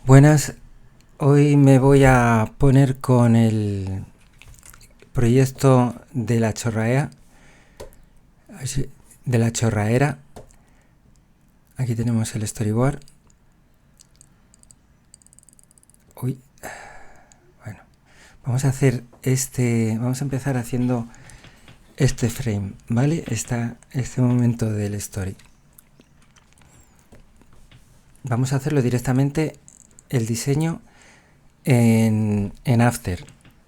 Buenas, hoy me voy a poner con el proyecto de la chorraera. Aquí tenemos el storyboard. Bueno, vamos a empezar haciendo este frame, ¿vale? Este momento del story. Vamos a hacerlo directamente el diseño en After,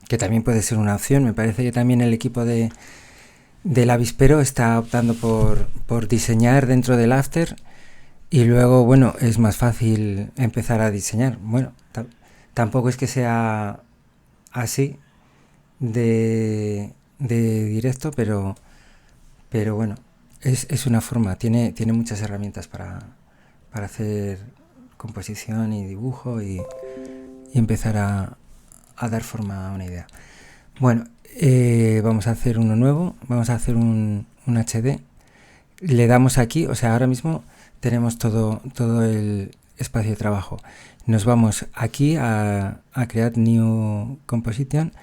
que también puede ser una opción. Me parece que también el equipo del avispero está optando por diseñar dentro del After y luego, bueno, es más fácil empezar a diseñar. Bueno, tampoco es que sea así de directo, pero bueno, es una forma, tiene muchas herramientas para hacer composición y dibujo y empezar a dar forma a una idea. Bueno, vamos a hacer uno nuevo, vamos a hacer un HD. Le damos aquí, o sea, ahora mismo tenemos todo el espacio de trabajo. Nos vamos aquí a Create New Composition.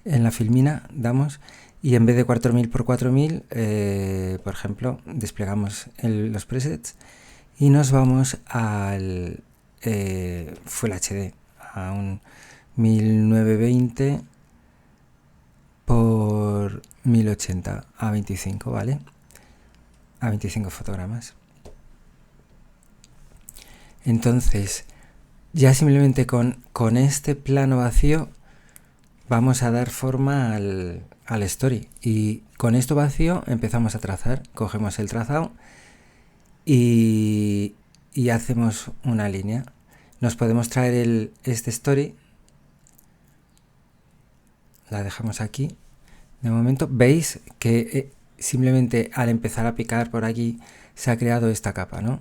En la filmina damos y en vez de 4000 por 4000, por ejemplo, desplegamos los presets y nos vamos al Full HD, a un 1920 por 1080 a 25, ¿vale? A 25 fotogramas. Entonces, ya simplemente con este plano vacío vamos a dar forma al story. Y con esto vacío empezamos a trazar. Cogemos el trazado y hacemos una línea. Nos podemos traer este story. La dejamos aquí. De momento veis que simplemente al empezar a picar por aquí se ha creado esta capa, ¿no?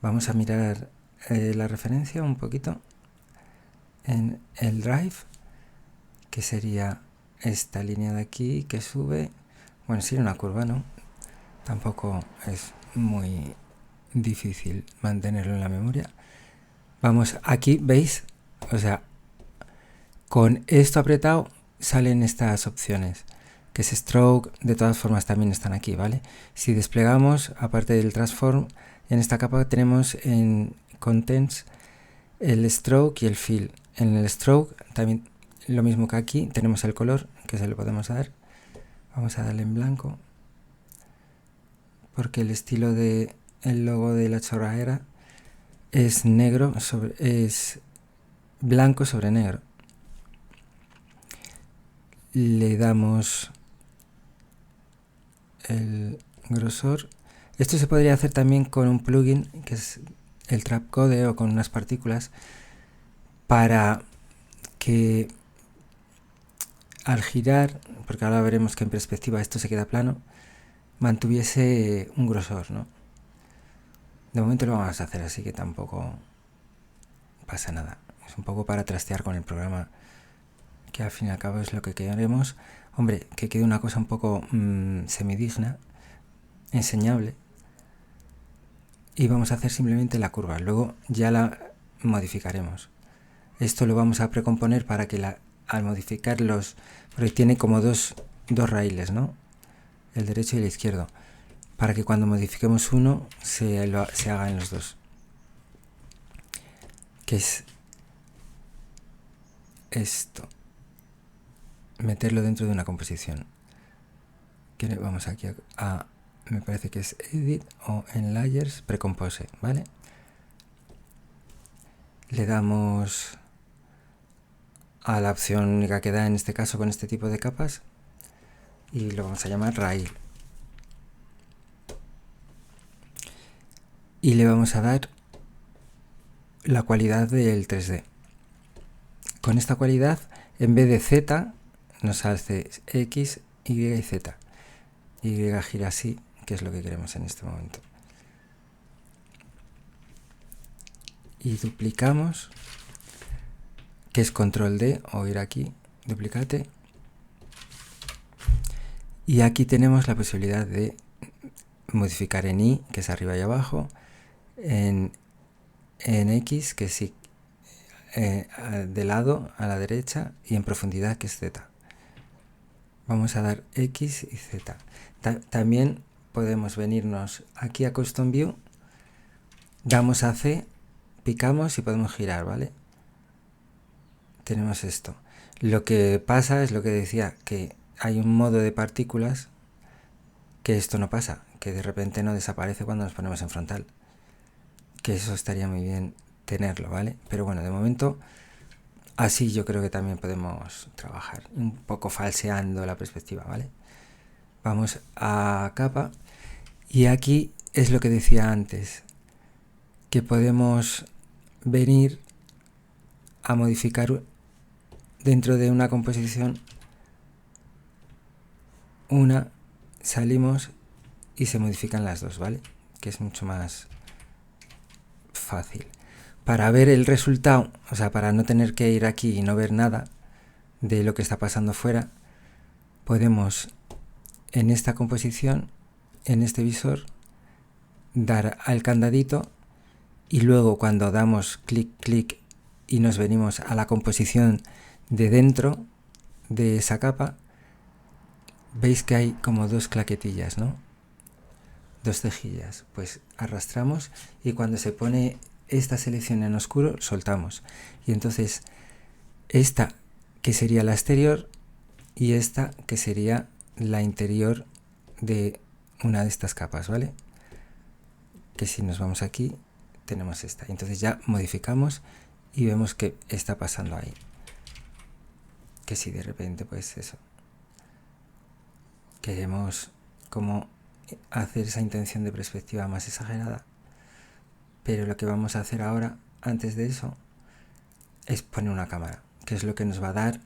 Vamos a mirar la referencia un poquito en el drive, que sería esta línea de aquí que sube. Bueno, sería una curva, ¿no? Tampoco es muy difícil mantenerlo en la memoria. Vamos, aquí veis, o sea, con esto apretado salen estas opciones, que es stroke. De todas formas también están aquí, ¿vale? Si desplegamos, aparte del transform, en esta capa tenemos en contents el stroke y el fill. En el stroke también lo mismo que aquí, tenemos el color que se lo podemos dar. Vamos a darle en blanco, porque el estilo de el logo de la chorraera es negro es blanco sobre negro. Le damos el grosor. Esto se podría hacer también con un plugin que es el Trapcode, o con unas partículas, para que al girar, porque ahora veremos que en perspectiva esto se queda plano, mantuviese un grosor, ¿no? De momento lo vamos a hacer así, que tampoco pasa nada. Es un poco para trastear con el programa, que al fin y al cabo es lo que queremos. Hombre, que quede una cosa un poco semidigna, enseñable. Y vamos a hacer simplemente la curva, luego ya la modificaremos. Esto lo vamos a precomponer para que al modificar porque tiene como dos raíles, ¿no? El derecho y el izquierdo, para que cuando modifiquemos uno se haga en los dos, que es esto, meterlo dentro de una composición. Vamos aquí me parece que es edit o en layers, precompose, ¿vale? Le damos a la opción única que da en este caso con este tipo de capas y lo vamos a llamar raíl. Y le vamos a dar la cualidad del 3D. Con esta cualidad, en vez de Z, nos hace X, Y y Z. Y gira así, que es lo que queremos en este momento. Y duplicamos, que es control D, o ir aquí, duplicate. Y aquí tenemos la posibilidad de modificar en Y, que es arriba y abajo, en X, que sí, de lado a la derecha y en profundidad, que es Z. Vamos a dar X y Z. También podemos venirnos aquí a Custom View, damos a C, picamos y podemos girar, ¿vale? Tenemos esto. Lo que pasa es lo que decía, que hay un modo de partículas que esto no pasa, que de repente no desaparece cuando nos ponemos en frontal. Que eso estaría muy bien tenerlo, ¿vale? Pero bueno, de momento así yo creo que también podemos trabajar, un poco falseando la perspectiva, ¿vale? Vamos a capa y aquí es lo que decía antes, que podemos venir a modificar dentro de una composición salimos y se modifican las dos, ¿vale? Que es mucho más fácil. Para ver el resultado, o sea, para no tener que ir aquí y no ver nada de lo que está pasando fuera, podemos en esta composición, en este visor, dar al candadito y luego cuando damos clic y nos venimos a la composición de dentro de esa capa, veis que hay como dos claquetillas, ¿no? Dos cejillas. Pues arrastramos y cuando se pone esta selección en oscuro, soltamos. Y entonces esta que sería la exterior y esta que sería la interior de una de estas capas, ¿vale? Que si nos vamos aquí, tenemos esta. Entonces ya modificamos y vemos que está pasando ahí. Que si de repente, pues eso, queremos como hacer esa intención de perspectiva más exagerada, pero lo que vamos a hacer ahora, antes de eso, es poner una cámara, que es lo que nos va a dar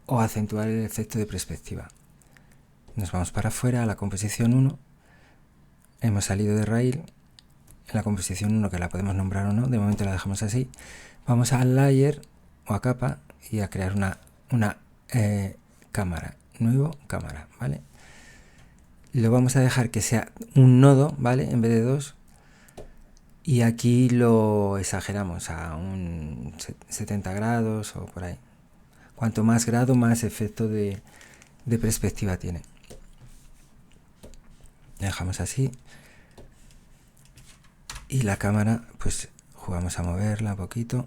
o acentuar el efecto de perspectiva. Nos vamos para afuera a la composición 1, hemos salido de rail, en la composición 1 que la podemos nombrar o no, de momento la dejamos así, vamos al layer o a capa y a crear una cámara, nuevo cámara, ¿vale? Lo vamos a dejar que sea un nodo, ¿vale? En vez de dos. Y aquí lo exageramos a un 70 grados o por ahí. Cuanto más grado, más efecto de perspectiva tiene. Dejamos así. Y la cámara, pues jugamos a moverla un poquito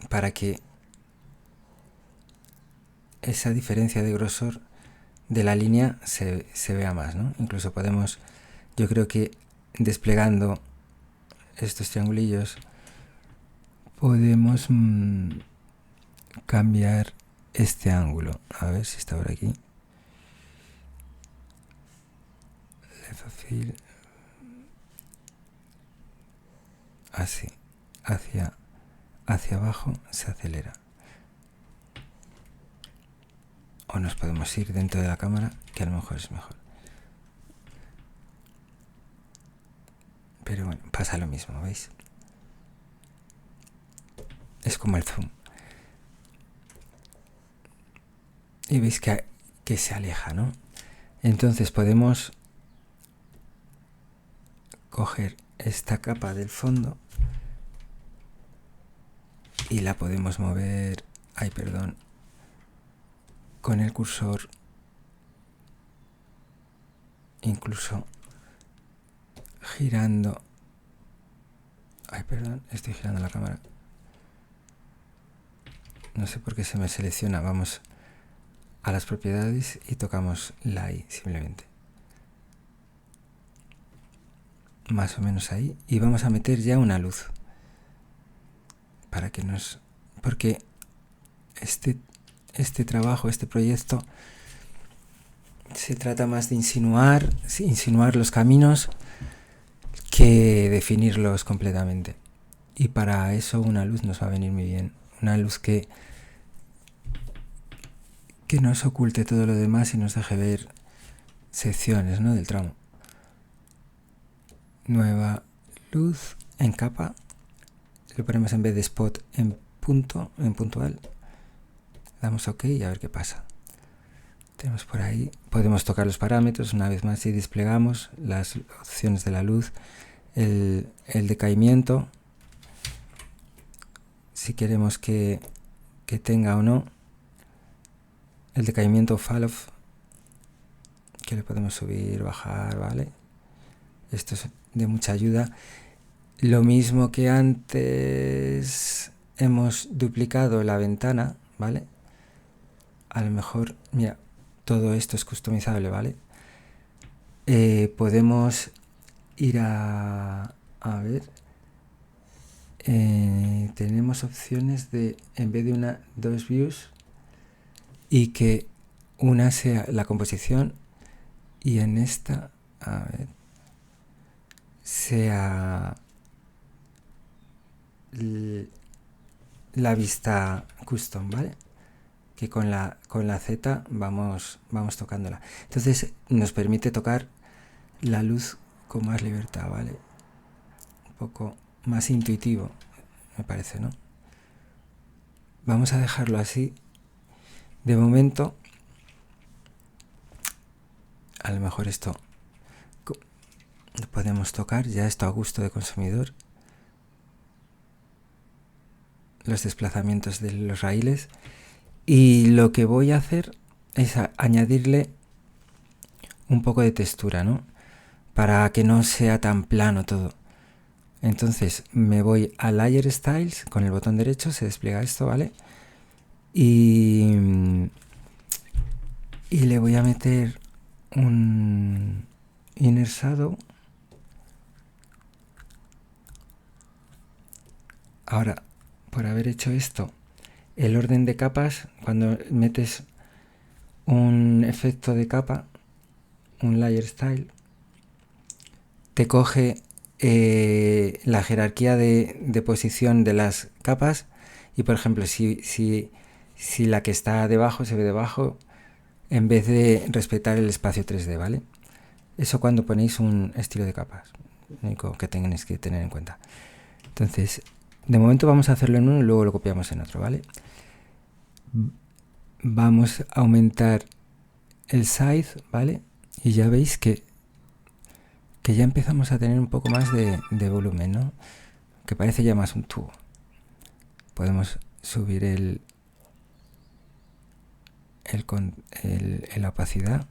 para que esa diferencia de grosor de la línea se vea más, ¿no? Incluso podemos, yo creo que desplegando estos triangulillos podemos cambiar este ángulo. A ver si está por aquí. Left of field. Así, hacia abajo se acelera. O nos podemos ir dentro de la cámara, que a lo mejor es mejor. Pero bueno, pasa lo mismo, ¿veis? Es como el zoom. Y veis que se aleja, ¿no? Entonces podemos coger esta capa del fondo y la podemos mover, con el cursor, incluso girando. Estoy girando la cámara. No sé por qué se me selecciona. Vamos a las propiedades y tocamos la I simplemente. Más o menos ahí. Y vamos a meter ya una luz. Para que porque este trabajo, este proyecto, se trata más de insinuar los caminos que definirlos completamente. Y para eso una luz nos va a venir muy bien. Una luz que nos oculte todo lo demás y nos deje ver secciones, ¿no?, del tramo. Nueva luz en capa. Lo ponemos en vez de spot en puntual. Damos OK y a ver qué pasa. Tenemos por ahí, podemos tocar los parámetros una vez más y desplegamos las opciones de la luz, el decaimiento, si queremos que tenga o no el decaimiento fall off, que le podemos subir, bajar, ¿vale? Esto es de mucha ayuda. Lo mismo que antes hemos duplicado la ventana, ¿vale? A lo mejor, mira, todo esto es customizable, ¿vale? Podemos ir a ver, tenemos opciones de, en vez de dos views, y que una sea la composición y en esta, a ver, sea la vista custom, ¿vale? Que con la Z vamos tocándola. Entonces nos permite tocar la luz con más libertad, ¿vale? Un poco más intuitivo, me parece, ¿no? Vamos a dejarlo así. De momento, a lo mejor esto podemos tocar, ya esto a gusto de consumidor. Los desplazamientos de los raíles. Y lo que voy a hacer es añadirle un poco de textura, ¿no? Para que no sea tan plano todo. Entonces me voy a Layer Styles, con el botón derecho se despliega esto, ¿vale? Y le voy a meter un Inner Shadow. Ahora, por haber hecho esto, el orden de capas, cuando metes un efecto de capa, un Layer Style, te coge la jerarquía de posición de las capas y, por ejemplo, si la que está debajo se ve debajo, en vez de respetar el espacio 3D, ¿vale? Eso cuando ponéis un estilo de capas, único que tenéis que tener en cuenta. Entonces, de momento vamos a hacerlo en uno y luego lo copiamos en otro, ¿vale? Vamos a aumentar el size, ¿vale? Y ya veis que ya empezamos a tener un poco más de volumen, ¿no? Que parece ya más un tubo. Podemos subir la opacidad.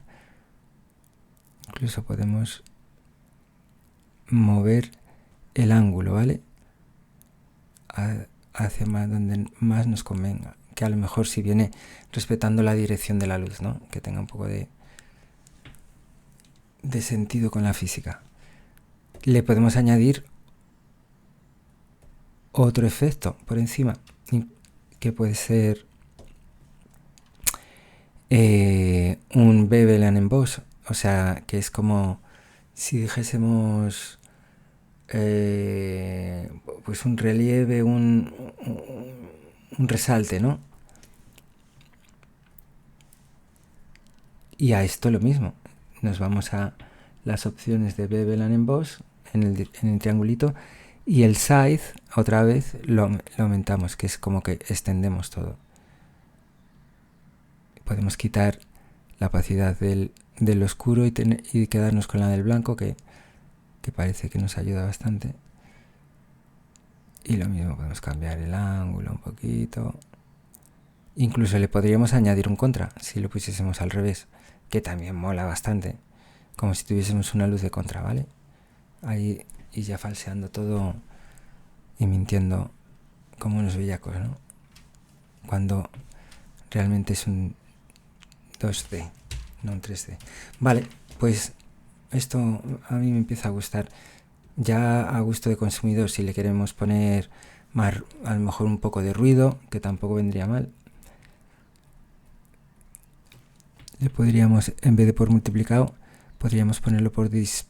Incluso podemos mover el ángulo, ¿vale? Hacia más donde más nos convenga. Que a lo mejor si viene respetando la dirección de la luz, ¿no? Que tenga un poco de sentido con la física. Le podemos añadir otro efecto por encima, que puede ser un bevel and emboss, o sea, que es como si dijésemos pues un relieve, un resalte, ¿no? Y a esto lo mismo, nos vamos a las opciones de bevel and emboss en el triangulito, y el size otra vez lo aumentamos, que es como que extendemos todo. Podemos quitar la opacidad del oscuro y quedarnos con la del blanco, que parece que nos ayuda bastante. Y lo mismo, podemos cambiar el ángulo un poquito. Incluso le podríamos añadir un contra si lo pusiésemos al revés, que también mola bastante, como si tuviésemos una luz de contra, ¿vale? Ahí, y ya falseando todo y mintiendo como unos bellacos, ¿no? Cuando realmente es un 2D, no un 3D. Vale, pues esto a mí me empieza a gustar. Ya a gusto de consumidor, si le queremos poner más, a lo mejor un poco de ruido, que tampoco vendría mal, le podríamos, en vez de por multiplicado, podríamos ponerlo por dissolve,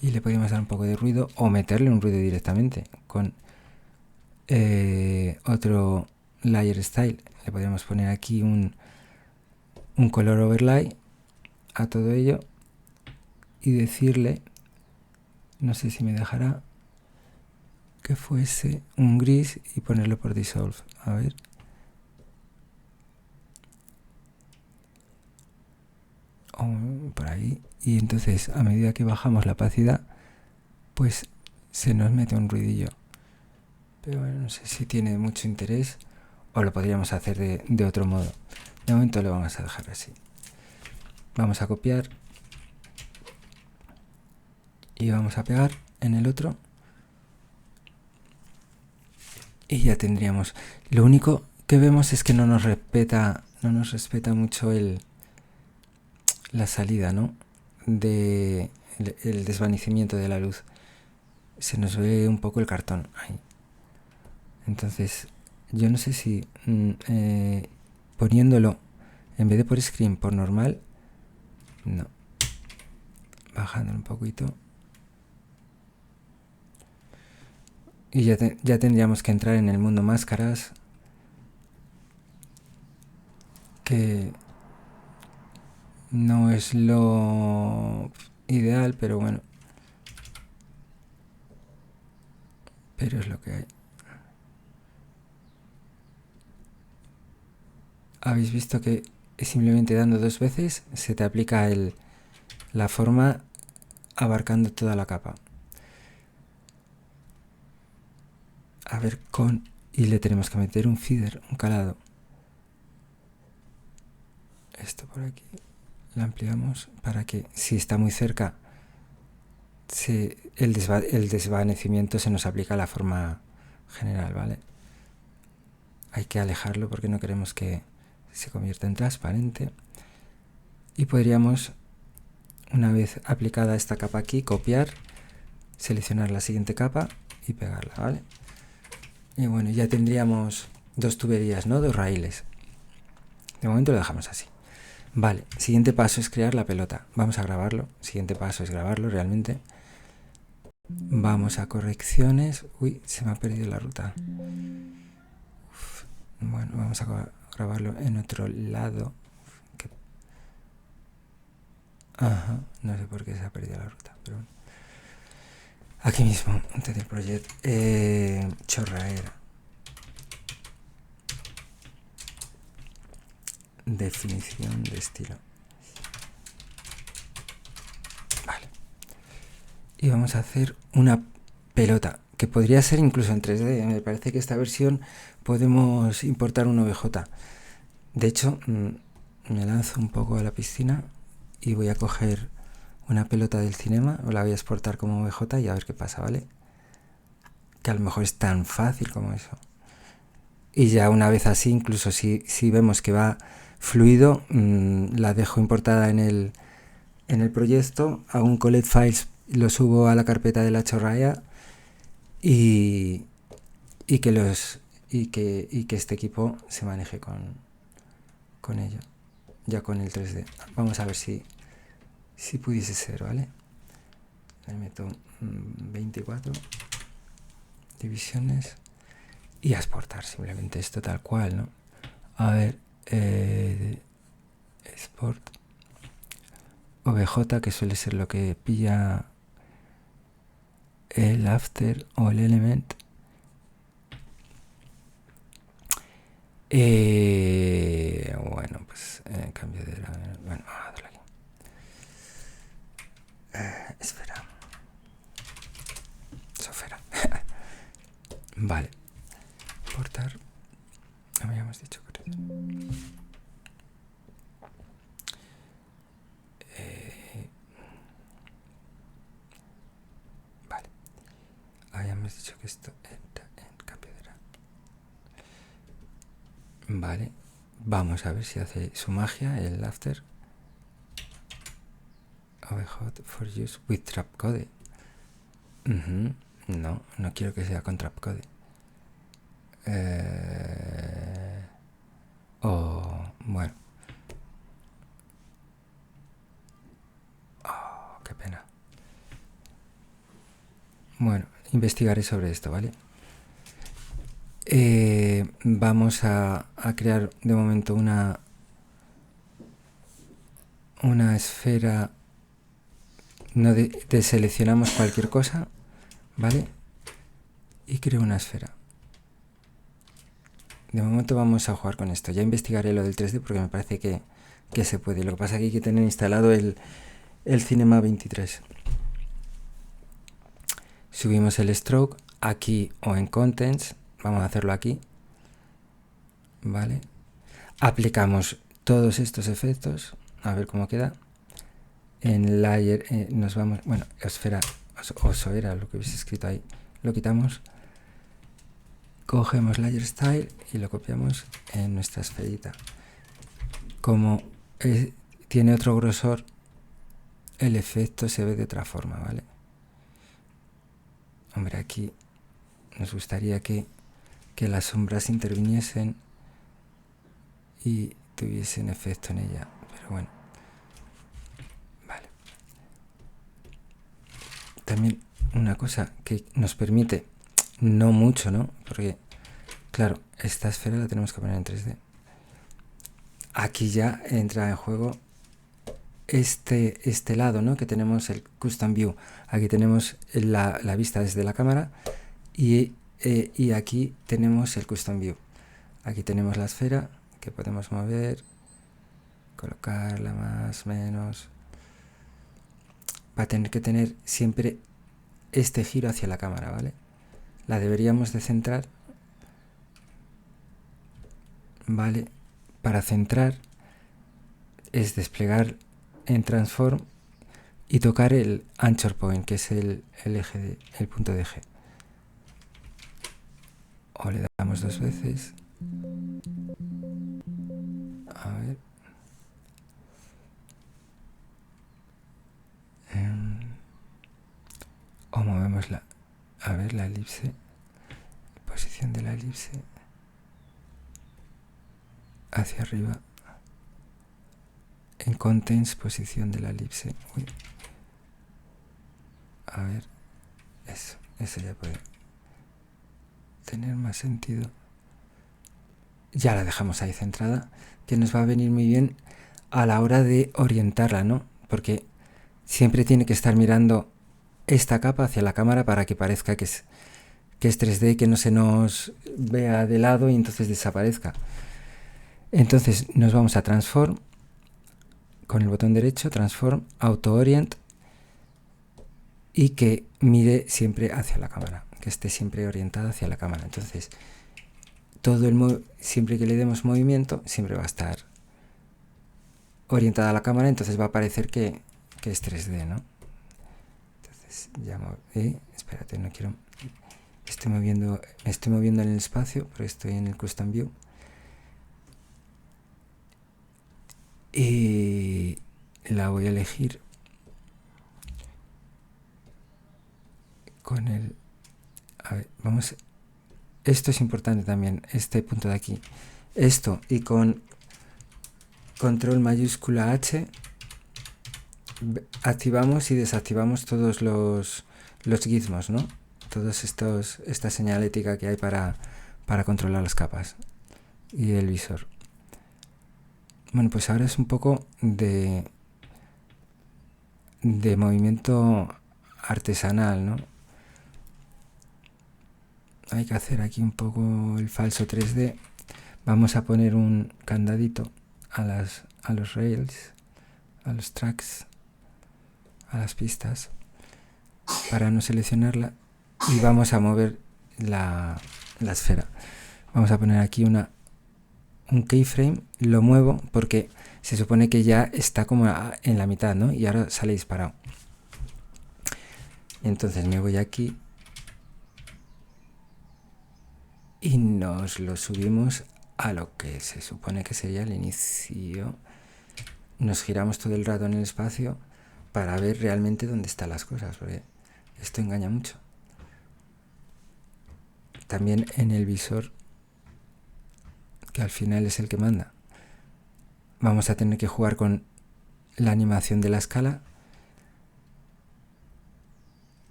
y le podríamos dar un poco de ruido o meterle un ruido directamente con otro layer style. Le podríamos poner aquí un color overlay a todo ello y decirle, no sé si me dejará, que fuese un gris y ponerlo por dissolve. A ver. Por ahí. Y entonces, a medida que bajamos la opacidad, pues se nos mete un ruidillo. Pero bueno, no sé si tiene mucho interés o lo podríamos hacer de otro modo. De momento lo vamos a dejar así. Vamos a copiar y vamos a pegar en el otro. Y ya tendríamos. Lo único que vemos es que no nos respeta mucho la salida, ¿no? El desvanecimiento de la luz. Se nos ve un poco el cartón ahí. Entonces, yo no sé si poniéndolo en vez de por screen por normal, no. Bajando un poquito. Y ya tendríamos que entrar en el mundo máscaras, que no es lo ideal, pero bueno. Pero es lo que hay. Habéis visto que simplemente dando 2 veces se te aplica la forma abarcando toda la capa. A ver, y le tenemos que meter un feeder, un calado. Esto por aquí lo ampliamos para que si está muy cerca el desvanecimiento se nos aplica a la forma general, ¿vale? Hay que alejarlo porque no queremos que se convierta en transparente. Y podríamos, una vez aplicada esta capa aquí, copiar, seleccionar la siguiente capa y pegarla, ¿vale? Y bueno, ya tendríamos 2 tuberías, ¿no? 2 raíles. De momento lo dejamos así. Vale, siguiente paso es crear la pelota. Vamos a grabarlo. Siguiente paso es grabarlo realmente. Vamos a correcciones. Uy, se me ha perdido la ruta. Bueno, vamos a grabarlo en otro lado. Ajá, no sé por qué se ha perdido la ruta, pero bueno. Aquí mismo, antes del proyecto. Chorraera. Definición de estilo. Vale. Y vamos a hacer una pelota, que podría ser incluso en 3D. Me parece que esta versión podemos importar un OBJ. De hecho, me lanzo un poco a la piscina y voy a coger una pelota del cinema, o la voy a exportar como OBJ y a ver qué pasa, ¿vale? Que a lo mejor es tan fácil como eso. Y ya una vez así, incluso si vemos que va fluido, la dejo importada en el proyecto, hago un collect files, lo subo a la carpeta de la chorraya y que este equipo se maneje con ello, ya con el 3D. Vamos a ver si pudiese ser, ¿vale? Le meto 24 divisiones y a exportar simplemente esto tal cual, ¿no? A ver, export OBJ, que suele ser lo que pilla el after o el element. Bueno, pues cambio de bueno, vamos a darle aquí. Esfera. Sofera. Vale. Exportar. Habíamos dicho que vale. Habíamos dicho que esto entra en cambio de Vale. Vamos a ver si hace su magia el after. OBJ for use with trapcode. No quiero que sea con trapcode. Bueno. Qué pena. Bueno, investigaré sobre esto, ¿vale? Vamos a crear de momento una esfera. No deseleccionamos cualquier cosa, ¿vale? Y creo una esfera. De momento vamos a jugar con esto. Ya investigaré lo del 3D porque me parece que se puede. Lo que pasa es que hay que tener instalado el Cinema 23. subimos el stroke aquí o en contents, vamos a hacerlo aquí, vale, aplicamos todos estos efectos, a ver cómo queda. En layer nos vamos, bueno, esfera, oso era lo que hubiese escrito ahí, lo quitamos, cogemos layer style y lo copiamos en nuestra esferita. Como tiene otro grosor, el efecto se ve de otra forma, ¿vale? Hombre, aquí nos gustaría que las sombras interviniesen y tuviesen efecto en ella, pero bueno, vale. También una cosa que nos permite, no mucho, ¿no? Porque, claro, esta esfera la tenemos que poner en 3D. Aquí ya entra en juego este lado, ¿no? Que tenemos el Custom View. Aquí tenemos la vista desde la cámara y aquí tenemos el Custom View. Aquí tenemos la esfera que podemos mover, colocarla más, menos. Va a tener que tener siempre este giro hacia la cámara, ¿vale? La deberíamos de centrar, ¿vale? Para centrar es desplegar en Transform y tocar el Anchor Point, que es el eje, el punto de eje. O le damos 2 veces. A ver. O movemos la elipse. Posición de la elipse. Hacia arriba. En contents, posición de la elipse. Uy. A ver. Eso ya puede tener más sentido. Ya la dejamos ahí centrada, que nos va a venir muy bien a la hora de orientarla, ¿no? Porque siempre tiene que estar mirando esta capa hacia la cámara para que parezca que es 3D, que no se nos vea de lado y entonces desaparezca. Entonces nos vamos a Transform, con el botón derecho, Transform, Auto Orient, y que mire siempre hacia la cámara, que esté siempre orientada hacia la cámara. Entonces, siempre que le demos movimiento, siempre va a estar orientada a la cámara, entonces va a parecer que es 3D, ¿no? Entonces, ya espérate, no quiero... me estoy moviendo en el espacio, pero estoy en el Custom View. Y la voy a elegir con el... A ver, vamos... Esto es importante también, este punto de aquí. Esto, y con control mayúscula H activamos y desactivamos todos los gizmos, ¿no? Todos esta señalética que hay para controlar las capas y el visor. Bueno, pues ahora es un poco de movimiento artesanal, ¿no? Hay que hacer aquí un poco el falso 3D. Vamos a poner un candadito a los rails, a los tracks, a las pistas, para no seleccionarla, y vamos a mover la esfera. Vamos a poner aquí un keyframe, lo muevo porque se supone que ya está como en la mitad, ¿no? Y ahora sale disparado. Entonces me voy aquí y nos lo subimos a lo que se supone que sería el inicio. Nos giramos todo el rato en el espacio para ver realmente dónde están las cosas, porque esto engaña mucho. También en el visor, que al final es el que manda, vamos a tener que jugar con la animación de la escala.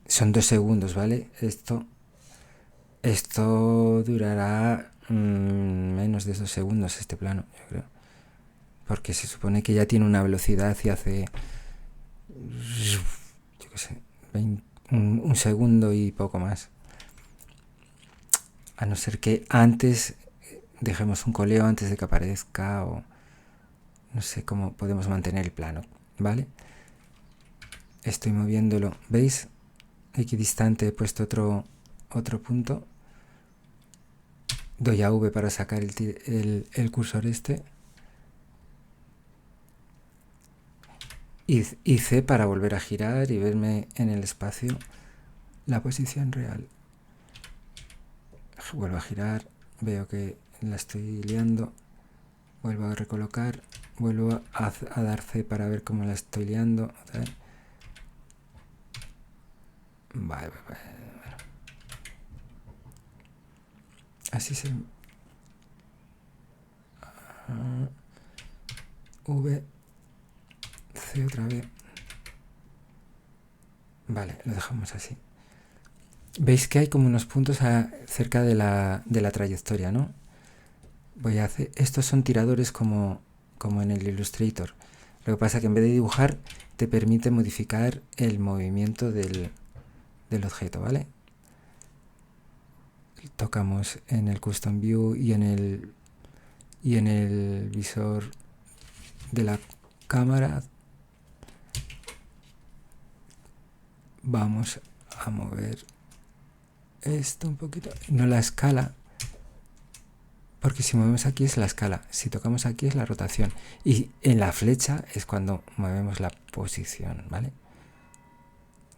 Son 2 segundos, ¿vale? Esto durará menos de 2 segundos este plano, yo creo. Porque se supone que ya tiene una velocidad y hace, yo qué sé, un segundo y poco más. A no ser que antes dejemos un coleo antes de que aparezca, o no sé cómo podemos mantener el plano, ¿vale? Estoy moviéndolo, ¿veis? equidistante he puesto otro punto. Doy a V para sacar el cursor este. Y C para volver a girar y verme en el espacio la posición real. Vuelvo a girar, veo que la estoy liando, vuelvo a recolocar, vuelvo a dar C para ver cómo la estoy liando. Vale. Así se... V, C otra vez. Vale, lo dejamos así. Veis que hay como unos puntos cerca de la trayectoria, ¿no? Voy a hacer... Estos son tiradores como en el Illustrator. Lo que pasa es que en vez de dibujar, te permite modificar el movimiento del objeto, ¿vale? Tocamos en el Custom View y en el visor de la cámara. Vamos a mover esto un poquito, no la escala, porque si movemos aquí es la escala, si tocamos aquí es la rotación, y en la flecha es cuando movemos la posición, ¿vale?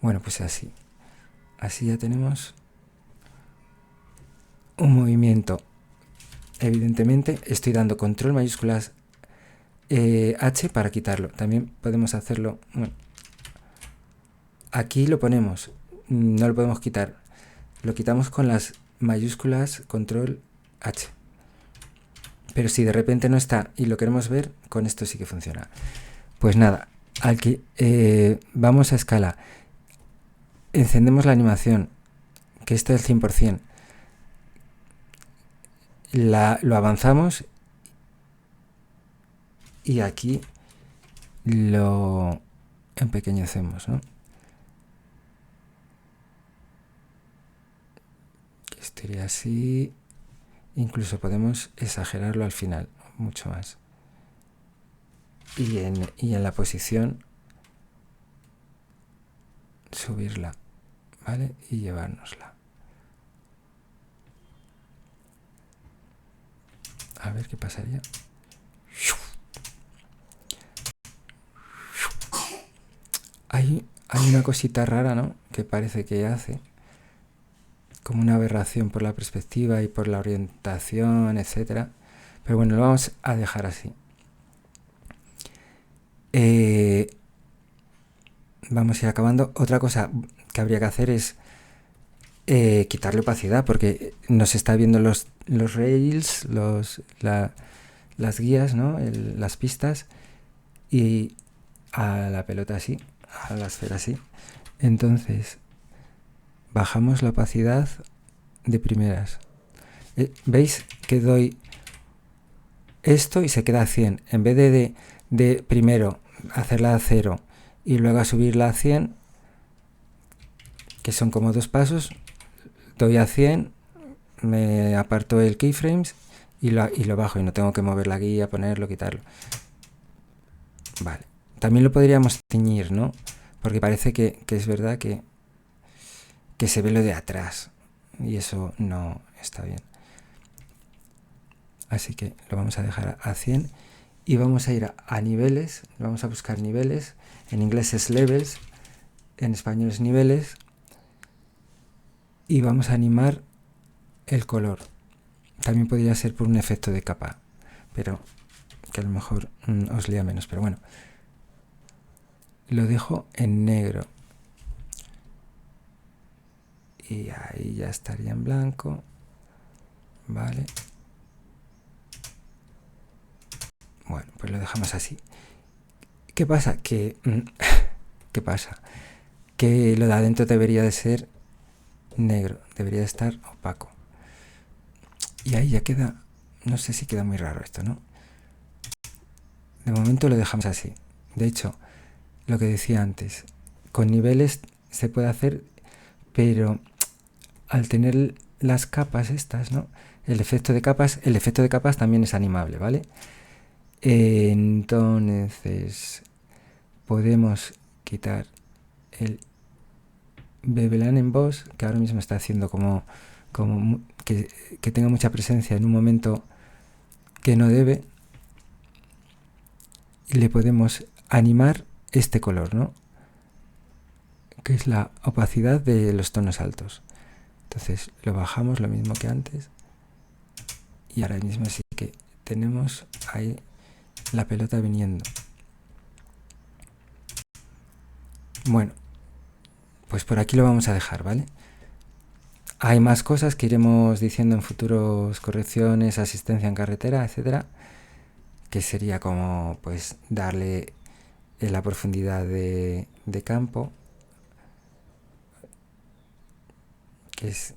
Bueno, pues así ya tenemos un movimiento. Evidentemente estoy dando control mayúsculas H para quitarlo. También podemos hacerlo, bueno, aquí lo ponemos, no lo podemos quitar, lo quitamos con las mayúsculas control H. Pero si de repente no está y lo queremos ver, con esto sí que funciona. Pues nada, aquí vamos a escala, encendemos la animación, que esto es el 100%, lo avanzamos y aquí lo empequeñecemos, ¿no? Esto iría así, incluso podemos exagerarlo al final, mucho más. Y en la posición subirla, ¿vale? Y llevárnosla. A ver qué pasaría. Hay una cosita rara, ¿no? Que parece que hace como una aberración por la perspectiva y por la orientación, etcétera. Pero bueno, lo vamos a dejar así. Vamos a ir acabando. Otra cosa que habría que hacer es quitarle opacidad, porque nos está viendo los rails, las guías, ¿no? Las pistas, y a la pelota así, a la esfera así. Entonces bajamos la opacidad de primeras. ¿Veis que doy esto y se queda a 100? En vez de primero hacerla a 0 y luego a subirla a 100, que son como dos pasos, doy a 100, me aparto el keyframes y lo bajo, y no tengo que mover la guía, ponerlo, quitarlo. Vale. También lo podríamos teñir, ¿no? Porque parece que es verdad que se ve lo de atrás, y eso no está bien. Así que lo vamos a dejar a 100 y vamos a ir a niveles, vamos a buscar niveles, en inglés es levels, en español es niveles, y vamos a animar el color. También podría ser por un efecto de capa, pero que a lo mejor os lía menos, pero bueno. Lo dejo en negro. Y ahí ya estaría en blanco. Vale. Bueno, pues lo dejamos así. ¿Qué pasa? ¿Qué pasa? Que lo de adentro debería de ser negro, debería de estar opaco. Y ahí ya queda, no sé si queda muy raro esto, ¿no? De momento lo dejamos así. De hecho, lo que decía antes, con niveles se puede hacer, pero al tener las capas estas, ¿no? El efecto de capas también es animable, ¿vale? Entonces podemos quitar el Bebelán en Boss, que ahora mismo está haciendo como que tenga mucha presencia en un momento que no debe, y le podemos animar este color, ¿no? Que es la opacidad de los tonos altos. Entonces lo bajamos lo mismo que antes, y ahora mismo sí que tenemos ahí la pelota viniendo. Bueno, pues por aquí lo vamos a dejar, ¿vale? Hay más cosas que iremos diciendo en futuros correcciones, asistencia en carretera, etcétera, que sería como pues darle la profundidad de campo, que es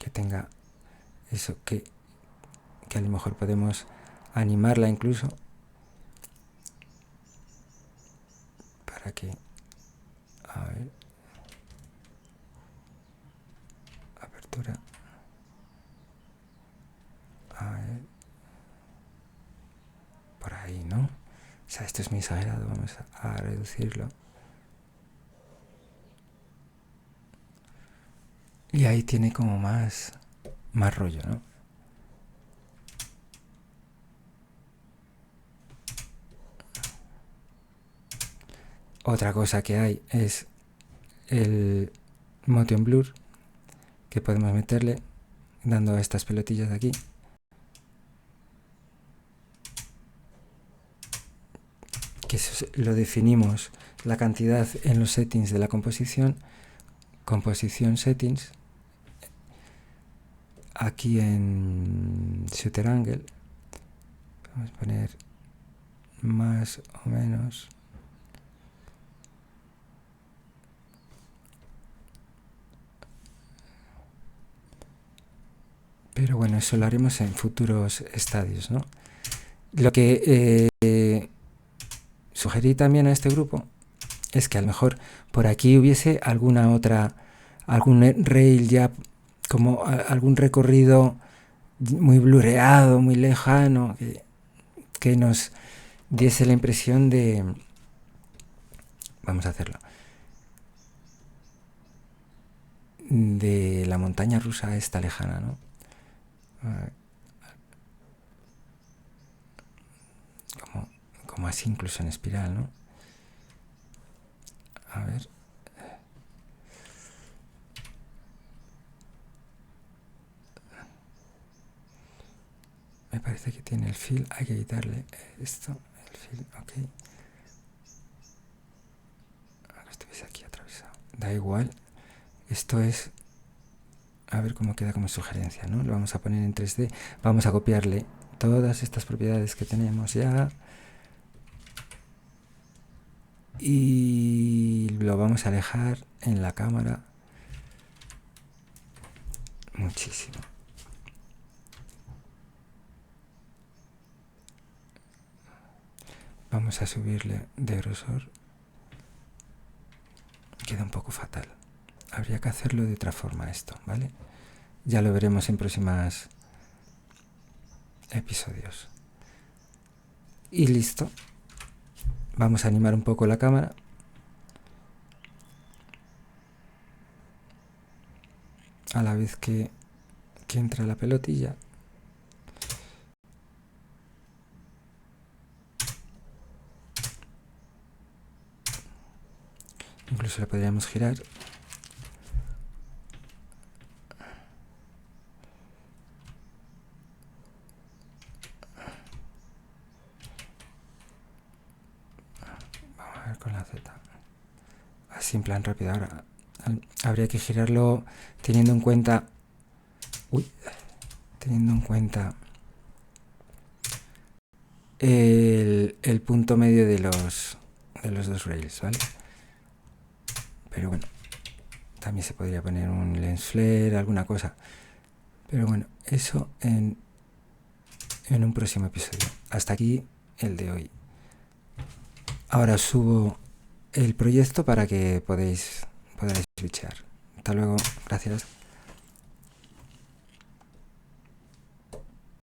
que tenga eso, que a lo mejor podemos animarla incluso para que, a ver, apertura, a ver, por ahí, ¿no? O sea, esto es muy exagerado, vamos a reducirlo. Y ahí tiene como más rollo, ¿no? Otra cosa que hay es el motion blur, que podemos meterle dando a estas pelotillas de aquí. Que eso lo definimos la cantidad en los settings de la composición settings, aquí en shutter angle vamos a poner más o menos, pero bueno, eso lo haremos en futuros estadios, ¿no? Lo que sugerí también a este grupo es que a lo mejor por aquí hubiese algún rail ya, como algún recorrido muy blureado, muy lejano, que nos diese la impresión de... Vamos a hacerlo. De la montaña rusa esta lejana, ¿no? Como así, incluso en espiral, ¿no? A ver. Me parece que tiene el fill, hay que quitarle esto, el fill, ok. Ahora estuviese aquí atravesado. Da igual, esto es... A ver cómo queda como sugerencia, ¿no? Lo vamos a poner en 3D, vamos a copiarle todas estas propiedades que tenemos ya y lo vamos a alejar en la cámara muchísimo. Vamos a subirle de grosor. Queda un poco fatal. Habría que hacerlo de otra forma esto, ¿vale? Ya lo veremos en próximos episodios. Y listo. Vamos a animar un poco la cámara. A la vez que entra la pelotilla. Incluso la podríamos girar. Vamos a ver con la Z. Así en plan rápido. Ahora habría que girarlo teniendo en cuenta... Teniendo en cuenta el punto medio de los dos rails, ¿vale? Pero bueno, también se podría poner un lens flare, alguna cosa. Pero bueno, eso en un próximo episodio. Hasta aquí el de hoy. Ahora subo el proyecto para que podáis switchar. Hasta luego, gracias.